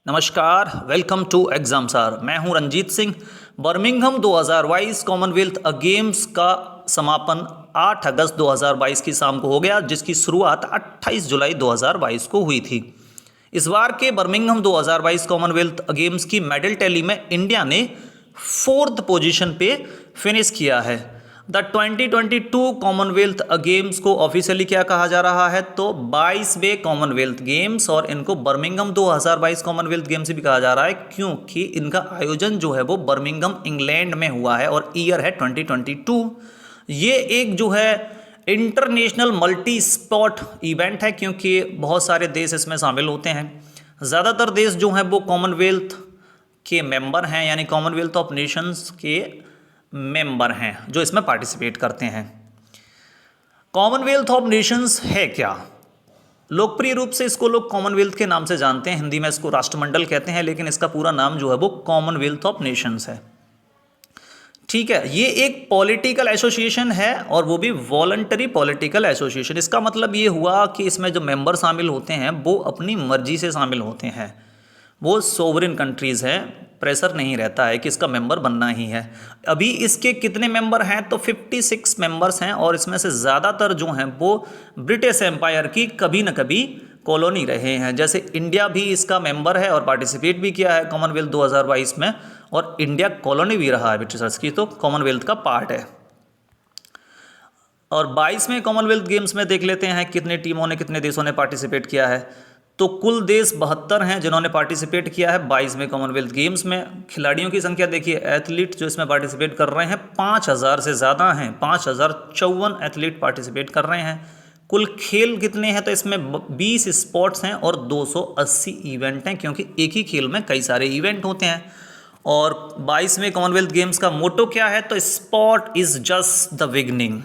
नमस्कार, welcome to exam sir. मैं हूं Ranjeet Singh. Birmingham 2022 Commonwealth Games का समापन 8 अगस्त 2022 की शाम को हो गया, जिसकी शुरुआत 28 जुलाई 2022 को हुई थी। इस बार के बर्मिंघम 2022 कॉमनवेल्थ गेम्स की मेडल टैली में इंडिया ने 4th पोजीशन पे फिनिश किया है। द 2022 कॉमनवेल्थ गेम्स को ऑफिशियली क्या कहा जा रहा है, तो 22वें कॉमनवेल्थ गेम्स, और इनको बर्मिंघम 2022 कॉमनवेल्थ गेम्स भी कहा जा रहा है क्योंकि इनका आयोजन जो है वो बर्मिंघम इंग्लैंड में हुआ है और ईयर है 2022। ये एक जो है इंटरनेशनल मल्टी स्पोर्ट इवेंट है क्योंकि बहुत सारे देश इसमें शामिल होते हैं। ज़्यादातर देश जो हैं वो कॉमनवेल्थ के मेंबर हैं, यानी कॉमनवेल्थ ऑफ नेशंस के मेंबर हैं जो इसमें पार्टिसिपेट करते हैं। कॉमनवेल्थ ऑफ नेशंस है क्या? लोकप्रिय रूप से इसको लोग कॉमनवेल्थ के नाम से जानते हैं, हिंदी में इसको राष्ट्रमंडल कहते हैं, लेकिन इसका पूरा नाम जो है वो कॉमनवेल्थ ऑफ नेशंस है। ठीक है, ये एक पॉलिटिकल एसोसिएशन है और वो भी वॉलंटरी पॉलिटिकल एसोसिएशन। इसका मतलब ये हुआ कि इसमें जो मेंबर शामिल होते हैं वो अपनी मर्जी से शामिल होते हैं। वो सोवरेन कंट्रीज़ हैं, प्रेशर नहीं रहता है कि इसका मेंबर बनना ही है। अभी इसके कितने मेंबर हैं, तो 56 मेंबर्स हैं और इसमें से ज़्यादातर जो हैं वो ब्रिटिश एम्पायर की कभी न कभी कॉलोनी रहे हैं। जैसे इंडिया भी इसका मेंबर है और पार्टिसिपेट भी किया है कॉमनवेल्थ 2022 में, और इंडिया कॉलोनी भी रहा है ब्रिटिशर्स की, तो कॉमनवेल्थ का पार्ट है। और 22वें कॉमनवेल्थ गेम्स में देख लेते हैं कितने टीमों ने, कितने देशों ने पार्टिसिपेट किया है। तो कुल देश 72 हैं जिन्होंने पार्टिसिपेट किया है 22वें कॉमनवेल्थ गेम्स में। खिलाड़ियों की संख्या देखिए, एथलीट जो इसमें पार्टिसिपेट कर रहे हैं 5000 से ज़्यादा हैं, 5054 एथलीट पार्टिसिपेट कर रहे हैं। कुल खेल कितने हैं, तो इसमें 20 स्पोर्ट्स हैं और 280 इवेंट हैं, क्योंकि एक ही खेल में कई सारे इवेंट होते हैं। और 22वें कॉमनवेल्थ गेम्स का मोटो क्या है, तो sport is just the beginning.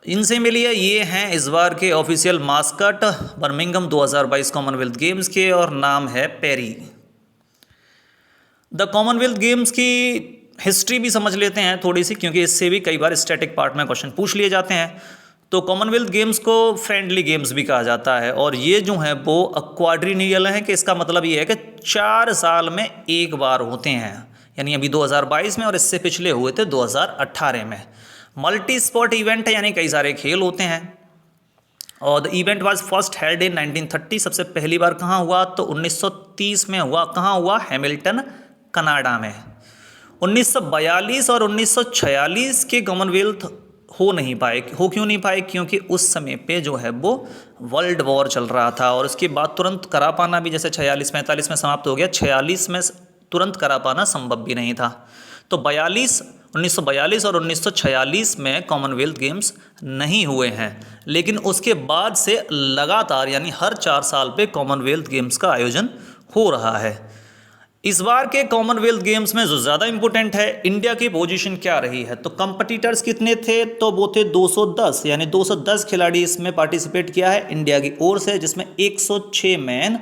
इनसे मिलिए, ये हैं इस बार के official mascot Birmingham 2022 Commonwealth games के, और नाम है पेरी। द कॉमनवेल्थ गेम्स की हिस्ट्री भी समझ लेते हैं थोड़ी सी, क्योंकि इससे भी कई बार स्टैटिक पार्ट में क्वेश्चन पूछ लिए जाते हैं। तो कॉमनवेल्थ गेम्स को फ्रेंडली गेम्स भी कहा जाता है, और ये जो है वो क्वाड्रिनियल है, कि इसका मतलब ये है कि 4 साल में एक बार होते हैं, यानी अभी 2022 में और इससे पिछले हुए थे 2018 में। मल्टी स्पोर्ट इवेंट है, यानी कई सारे खेल होते हैं। और the event was first held in 1930। सबसे पहली बार कहाँ हुआ, तो 1930 में हुआ। कहाँ हुआ? हैमिल्टन, कनाडा में। 1942 और 1946 के कॉमनवेल्थ हो नहीं पाए। हो क्यों नहीं पाए? क्योंकि उस समय पे जो है वो वर्ल्ड वॉर चल रहा था, और उसके बाद तुरंत करा पाना भी, जैसे 46-45 में समाप्त हो गया, 46 में तुरंत करा पाना संभव भी नहीं था। तो 1942 और 1946 में कॉमनवेल्थ गेम्स नहीं हुए हैं, लेकिन उसके बाद से लगातार, यानी हर 4 साल पे कॉमनवेल्थ गेम्स का आयोजन हो रहा है। इस बार के कॉमनवेल्थ गेम्स में जो ज़्यादा इंपॉर्टेंट है, इंडिया की पोजीशन क्या रही है। तो कंपटीटर्स कितने थे, तो वो थे 210, यानी 210 खिलाड़ी इसमें पार्टिसिपेट किया है इंडिया की ओर से, जिसमें 106 मैन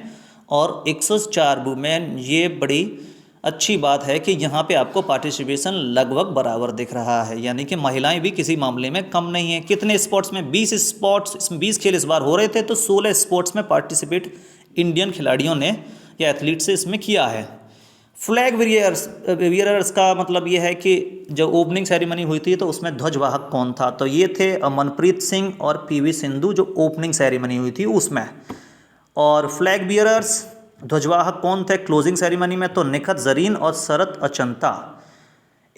और 104 वुमेन। ये बड़ी अच्छी बात है कि यहाँ पे आपको पार्टिसिपेशन लगभग बराबर दिख रहा है, यानी कि महिलाएं भी किसी मामले में कम नहीं है। कितने स्पोर्ट्स में? 20 स्पोर्ट्स, इसमें 20 खेल इस बार हो रहे थे, तो 16 स्पोर्ट्स में पार्टिसिपेट इंडियन खिलाड़ियों ने या एथलीट से इसमें किया है। फ्लैग वियरर्स का मतलब ये है कि जब ओपनिंग सेरेमनी हुई थी तो उसमें ध्वजवाहक कौन था, तो ये थे मनप्रीत सिंह और पीवी सिंधु, जो ओपनिंग सेरेमनी हुई थी उसमें। और फ्लैग बियरर्स, ध्वजवाहक कौन थे क्लोजिंग सेरेमनी में, तो निखत जरीन और शरद अचंता।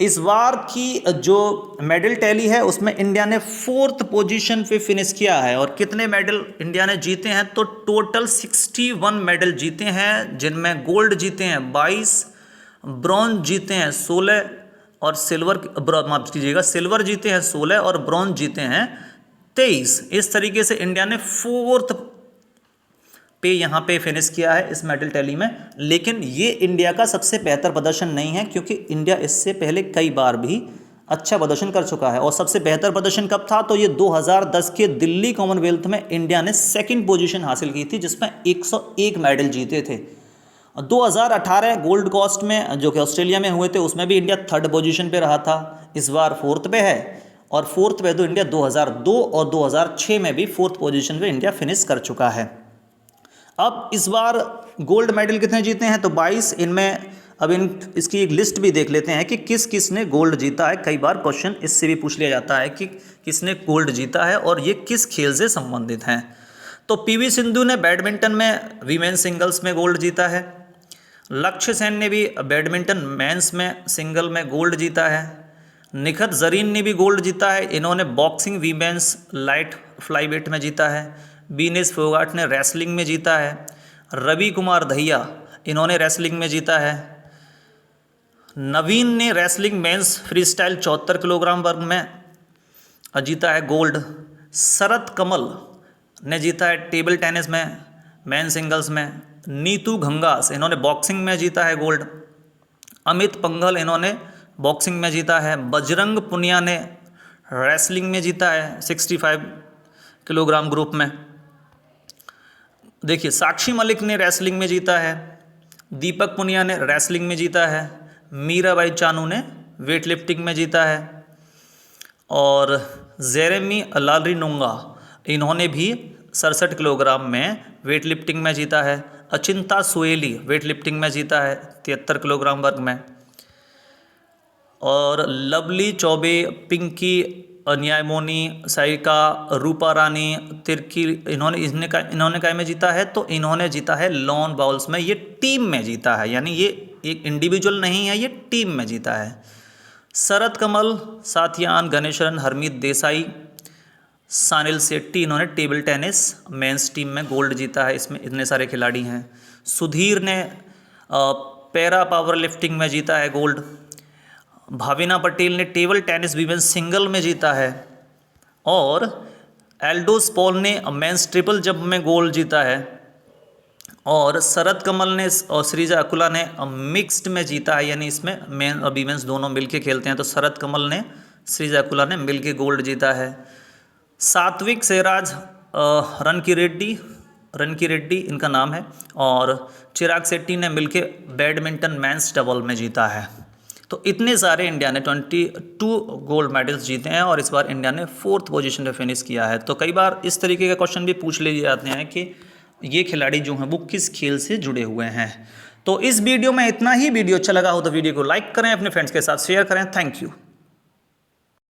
इस बार की जो मेडल टैली है उसमें इंडिया ने 4th पोजीशन पे फिनिश किया है। और कितने मेडल इंडिया ने जीते हैं, तो टोटल 61 मेडल जीते हैं, जिनमें गोल्ड जीते हैं 22, ब्रॉन्ज जीते हैं 16 और माफ कीजिएगा, सिल्वर जीते हैं 16 और ब्रॉन्ज जीते हैं 23। इस तरीके से इंडिया ने 4th पे यहाँ पे फिनिश किया है इस मेडल टैली में। लेकिन ये इंडिया का सबसे बेहतर प्रदर्शन नहीं है, क्योंकि इंडिया इससे पहले कई बार भी अच्छा प्रदर्शन कर चुका है। और सबसे बेहतर प्रदर्शन कब था, तो ये 2010 के दिल्ली कॉमनवेल्थ में इंडिया ने 2nd पोजीशन हासिल की थी, जिसमें 101 मेडल जीते थे। 2018 गोल्ड कोस्ट में, जो कि ऑस्ट्रेलिया में हुए थे, उसमें भी इंडिया 3rd पोजीशन पे रहा था। इस बार 4th पे है, और 4th पे तो इंडिया 2002 और 2006 में भी 4th पोजीशन पे इंडिया फिनिश कर चुका है। अब इस बार गोल्ड मेडल कितने जीते हैं, तो 22। इनमें अब इसकी एक लिस्ट भी देख लेते हैं कि किस किस ने गोल्ड जीता है। कई बार क्वेश्चन इससे भी पूछ लिया जाता है कि किसने गोल्ड जीता है और ये किस खेल से संबंधित हैं। तो पीवी सिंधु ने बैडमिंटन में वीमेन सिंगल्स में गोल्ड जीता है। लक्ष्य सेन ने भी बैडमिंटन मेंस में सिंगल में गोल्ड जीता है। निखत जरीन ने भी गोल्ड जीता है, इन्होंने बॉक्सिंग वीमेंस लाइट फ्लाईवेट में जीता है। बीनेश फोगाट ने रेसलिंग में जीता है। रवि कुमार दहिया इन्होंने रेसलिंग में जीता है। नवीन ने wrestling men's free style 74 kilogram वर्ग में जीता है गोल्ड। शरत कमल ने जीता है टेबल टेनिस में मेन सिंगल्स में। नीतू घंगास इन्होंने बॉक्सिंग में जीता है गोल्ड। अमित पंघल इन्होंने बॉक्सिंग में जीता है। बजरंग पुनिया ने रेसलिंग में जीता है 65 किलोग्राम ग्रुप में। देखिए साक्षी मलिक ने रेसलिंग में जीता है। दीपक पुनिया ने रेसलिंग में जीता है। मीराबाई चानू ने वेट लिफ्टिंग में जीता है। और जेरेमी लालरिनोंगा इन्होंने भी 67 किलोग्राम में वेट लिफ्टिंग में जीता है। अचिंता सुएली वेट लिफ्टिंग में जीता है 73 किलोग्राम वर्ग में। और लवली चौबे, पिंकी न्यायमोनी, साइका, रूपा रानी तिर्की इन्होंने काय में जीता है, तो इन्होंने जीता है लॉन बाउल्स में। ये टीम में जीता है, यानी ये एक इंडिविजुअल नहीं है, ये टीम में जीता है। शरत कमल, साथियान गणेशरन, हरमीत देसाई, सानिल शेट्टी इन्होंने टेबल टेनिस मेंस टीम में गोल्ड जीता है। इसमें इतने सारे खिलाड़ी हैं। सुधीर ने पैरा पावर लिफ्टिंग में जीता है गोल्ड। भाविना पटेल ने टेबल टेनिस वीमेन सिंगल में जीता है। और एल्डोस पॉल ने मेंस ट्रिपल जंप में गोल्ड जीता है। और शरत कमल ने और श्रीजा अकुला ने मिक्स्ड में जीता है, यानी इसमें मेन और वीमेंस दोनों मिलके खेलते हैं। तो शरत कमल ने श्रीजा अकुला ने मिलके गोल्ड जीता है। सात्विक सहराज रनकी रेड्डी इनका नाम है। और चिराग शेट्टी ने मिलके बैडमिंटन मेंस डबल में जीता है। तो इतने सारे इंडिया ने 22 गोल्ड मेडल्स जीते हैं और इस बार इंडिया ने 4th पोजीशन पे फिनिश किया है। तो कई बार इस तरीके के क्वेश्चन भी पूछ लिए जाते हैं कि ये खिलाड़ी जो हैं वो किस खेल से जुड़े हुए हैं। तो इस वीडियो में इतना ही। वीडियो अच्छा लगा हो तो वीडियो को लाइक करें, अपने फ्रेंड्स के साथ शेयर करें। Thank you.